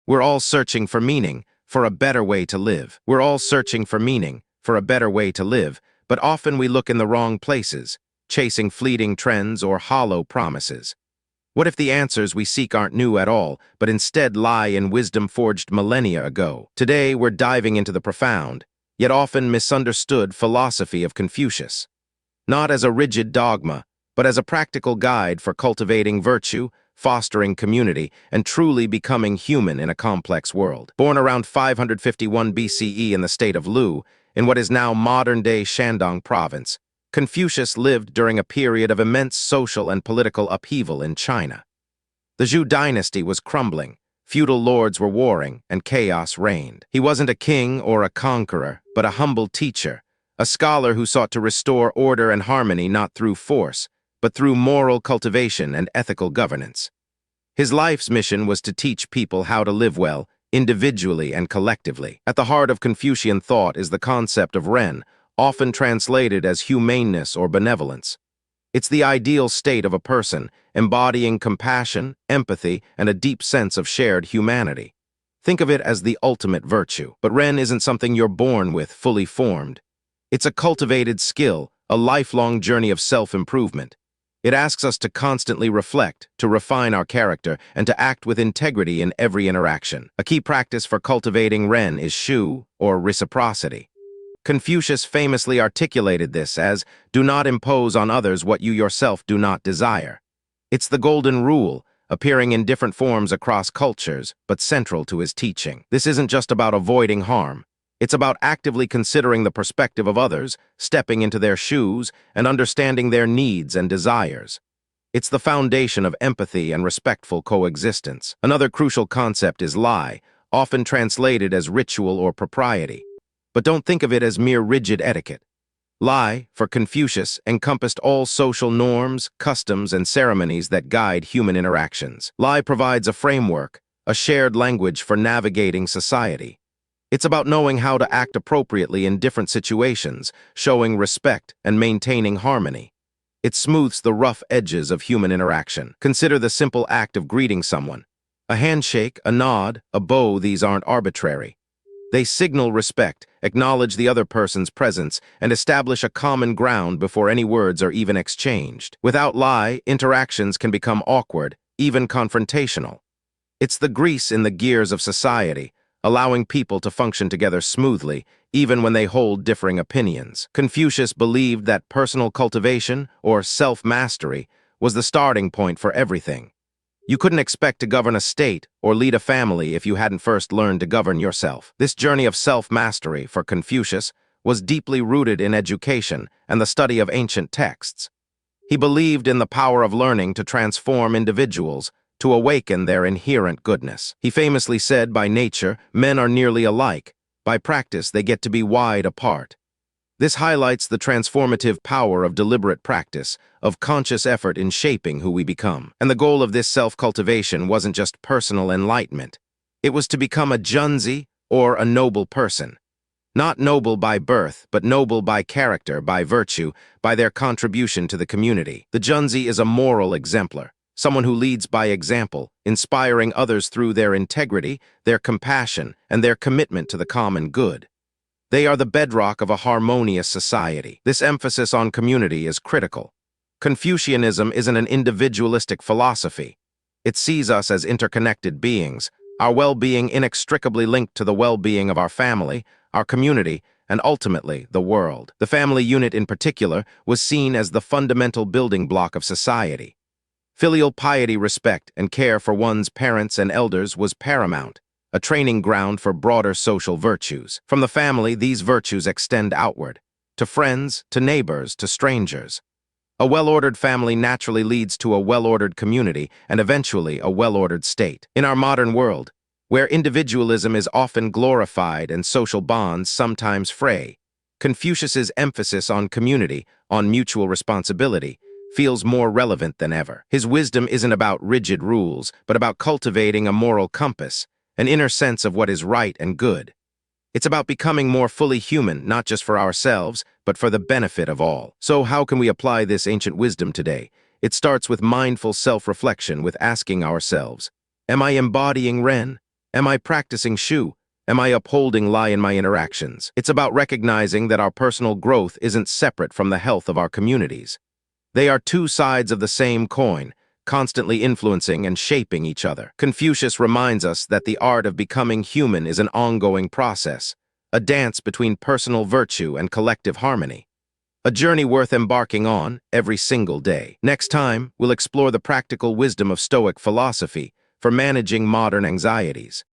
We're all searching for meaning, for a better way to live. We're all searching for meaning, for a better way to live, but often we look in the wrong places, chasing fleeting trends or hollow promises. What if the answers we seek aren't new at all, but instead lie in wisdom forged millennia ago? Today, we're diving into the profound, yet often misunderstood philosophy of Confucius. Not as a rigid dogma, but as a practical guide for cultivating virtue, fostering community, and truly becoming human in a complex world. Born around 551 BCE in the state of Lu, in what is now modern-day Shandong province, Confucius lived during a period of immense social and political upheaval in China. The Zhou dynasty was crumbling, feudal lords were warring, and chaos reigned. He wasn't a king or a conqueror, but a humble teacher, a scholar who sought to restore order and harmony not through force, but through moral cultivation and ethical governance. His life's mission was to teach people how to live well, individually and collectively. At the heart of Confucian thought is the concept of Ren, often translated as humaneness or benevolence. It's the ideal state of a person, embodying compassion, empathy, and a deep sense of shared humanity. Think of it as the ultimate virtue. But Ren isn't something you're born with, fully formed. It's a cultivated skill, a lifelong journey of self-improvement. It asks us to constantly reflect, to refine our character, and to act with integrity in every interaction. A key practice for cultivating Ren is shu, or reciprocity. Confucius famously articulated this as, "Do not impose on others what you yourself do not desire." It's the golden rule, appearing in different forms across cultures, but central to his teaching. This isn't just about avoiding harm. It's about actively considering the perspective of others, stepping into their shoes, and understanding their needs and desires. It's the foundation of empathy and respectful coexistence. Another crucial concept is lie, often translated as ritual or propriety. But don't think of it as mere rigid etiquette. Lie, for Confucius, encompassed all social norms, customs, and ceremonies that guide human interactions. Lie provides a framework, a shared language for navigating society. It's about knowing how to act appropriately in different situations, showing respect and maintaining harmony. It smooths the rough edges of human interaction. Consider the simple act of greeting someone. A handshake, a nod, a bow, these aren't arbitrary. They signal respect, acknowledge the other person's presence, and establish a common ground before any words are even exchanged. Without lie, interactions can become awkward, even confrontational. It's the grease in the gears of society, allowing people to function together smoothly, even when they hold differing opinions. Confucius believed that personal cultivation, or self-mastery, was the starting point for everything. You couldn't expect to govern a state or lead a family if you hadn't first learned to govern yourself. This journey of self-mastery, for Confucius, was deeply rooted in education and the study of ancient texts. He believed in the power of learning to transform individuals, to awaken their inherent goodness. He famously said, "By nature, men are nearly alike. By practice, they get to be wide apart." This highlights the transformative power of deliberate practice, of conscious effort in shaping who we become. And the goal of this self-cultivation wasn't just personal enlightenment. It was to become a junzi, or a noble person. Not noble by birth, but noble by character, by virtue, by their contribution to the community. The junzi is a moral exemplar, someone who leads by example, inspiring others through their integrity, their compassion, and their commitment to the common good. They are the bedrock of a harmonious society. This emphasis on community is critical. Confucianism isn't an individualistic philosophy. It sees us as interconnected beings, our well-being inextricably linked to the well-being of our family, our community, and ultimately, the world. The family unit in particular was seen as the fundamental building block of society. Filial piety, respect, and care for one's parents and elders was paramount, a training ground for broader social virtues. From the family, these virtues extend outward, to friends, to neighbors, to strangers. A well-ordered family naturally leads to a well-ordered community and eventually a well-ordered state. In our modern world, where individualism is often glorified and social bonds sometimes fray, Confucius's emphasis on community, on mutual responsibility, feels more relevant than ever. His wisdom isn't about rigid rules, but about cultivating a moral compass, an inner sense of what is right and good. It's about becoming more fully human, not just for ourselves, but for the benefit of all. So how can we apply this ancient wisdom today? It starts with mindful self-reflection, with asking ourselves, am I embodying Ren? Am I practicing shu? Am I upholding lie in my interactions? It's about recognizing that our personal growth isn't separate from the health of our communities. They are two sides of the same coin, constantly influencing and shaping each other. Confucius reminds us that the art of becoming human is an ongoing process, a dance between personal virtue and collective harmony. A journey worth embarking on every single day. Next time, we'll explore the practical wisdom of Stoic philosophy for managing modern anxieties.